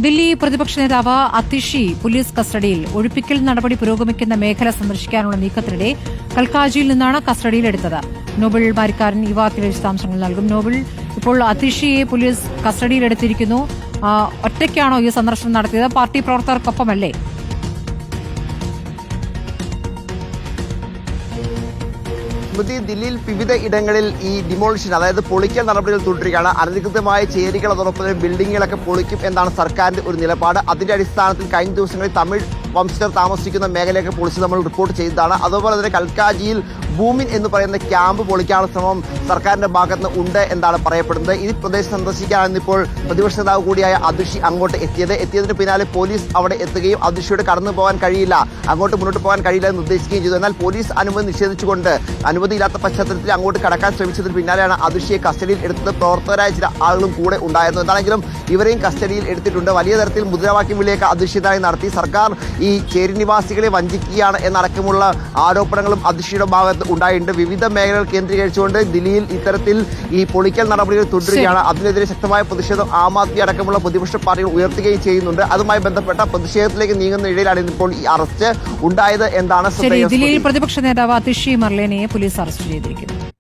ദില്ലി പ്രതിപക്ഷ നേതാവ് അതിഷി പോലീസ് കസ്റ്റഡിയിൽ. ഒഴിപ്പിക്കൽ നടപടി പുരോഗമിക്കുന്ന മേഖല സന്ദർശിക്കാനുള്ള നീക്കത്തിനിടെ കൽക്കാജിയിൽ നിന്നാണ് കസ്റ്റഡിയിലെടുത്തത്. നോബിൾ മാരിക്കാരൻ ഈ വാർത്തയുടെ വിശദാംശങ്ങൾ നൽകും. നോബിൾ, ഇപ്പോൾ അതിഷിയെ പോലീസ് കസ്റ്റഡിയിലെടുത്തിരിക്കുന്നു. ഒറ്റയ്ക്കാണോ ഈ സന്ദർശനം നടത്തിയത്? പാർട്ടി പ്രവർത്തകർക്കൊപ്പമല്ലേ? ദില്ലിയിൽ വിവിധ ഇടങ്ങളിൽ ഈ ഡിമോളിഷൻ, അതായത് പൊളിക്കൽ നടപടികൾ തുടരുകയാണ്. അനധികൃതമായ ചേരികൾ, അതോടൊപ്പം തന്നെ ബിൽഡിങ്ങുകളൊക്കെ പൊളിക്കും എന്നാണ് സർക്കാരിന്റെ ഒരു നിലപാട്. അതിന്റെ അടിസ്ഥാനത്തിൽ കഴിഞ്ഞ ദിവസങ്ങളിൽ തമിഴ് വംശജർ താമസിക്കുന്ന മേഖലയൊക്കെ പൊളിച്ച് നമ്മൾ റിപ്പോർട്ട് ചെയ്തതാണ്. അതുപോലെ തന്നെ കൽക്കാജിയിൽ ഭൂമിൻ എന്ന് പറയുന്ന ക്യാമ്പ് പൊളിക്കാനുള്ള ശ്രമം സർക്കാരിന്റെ ഭാഗത്ത് നിന്ന് ഉണ്ട് എന്നാണ് പറയപ്പെടുന്നത്. ഈ പ്രദേശം സന്ദർശിക്കാനാണ് ഇപ്പോൾ പ്രതിപക്ഷ നേതാവ് കൂടിയായ അതിഷി അങ്ങോട്ട് എത്തിയതിന് പിന്നാലെ പോലീസ് അവിടെ എത്തുകയും അതിഷിയോട് കടന്നു പോകാൻ കഴിയില്ല, അങ്ങോട്ട് മുന്നോട്ട് പോകാൻ കഴിയില്ല എന്ന് നിർദ്ദേശിക്കുകയും ചെയ്തു. എന്നാൽ പോലീസ് അനുമതി നിഷേധിച്ചുകൊണ്ട് അനുമതിയില്ലാത്ത പശ്ചാത്തലത്തിൽ അങ്ങോട്ട് കടക്കാൻ ശ്രമിച്ചതിന് പിന്നാലെയാണ് അതിഷിയെ കസ്റ്റഡിയിൽ എടുത്തത്. പ്രവർത്തകരായ ചില ആളുകളും കൂടെ ഉണ്ടായിരുന്നു. എന്താണെങ്കിലും ഇവരെയും കസ്റ്റഡിയിൽ എടുത്തിട്ടുണ്ട്. വലിയ തരത്തിൽ മുദ്രാവാക്യം വിളിയൊക്കെ അതിഷിതായി നടത്തി. സർക്കാർ ഈ ചേരിനിവാസികളെ വഞ്ചിക്കുകയാണ് എന്നടക്കമുള്ള ആരോപണങ്ങളും അതിഷിയുടെ ഭാഗത്ത് ഉണ്ടായിട്ടുണ്ട്. വിവിധ മേഖലകൾ കേന്ദ്രീകരിച്ചുകൊണ്ട് ദില്ലിയിൽ ഇത്തരത്തിൽ ഈ പൊളിക്കൽ നടപടികൾ തുടരുകയാണ്. അതിനെതിരെ ശക്തമായ പ്രതിഷേധം ആം ആദ്മി അടക്കമുള്ള പ്രതിപക്ഷ പാർട്ടികൾ ഉയർത്തുകയും ചെയ്യുന്നുണ്ട്. അതുമായി ബന്ധപ്പെട്ട പ്രതിഷേധത്തിലേക്ക് നീങ്ങുന്ന ഇടയിലാണ് ഇപ്പോൾ ഈ അറസ്റ്റ് ഉണ്ടായത് എന്നാണ് ദില്ലിയിൽ പ്രതിപക്ഷ നേതാവ് അതിഷി മർലേനയെ പോലീസ് അറസ്റ്റ് ചെയ്തിരിക്കുന്നത്.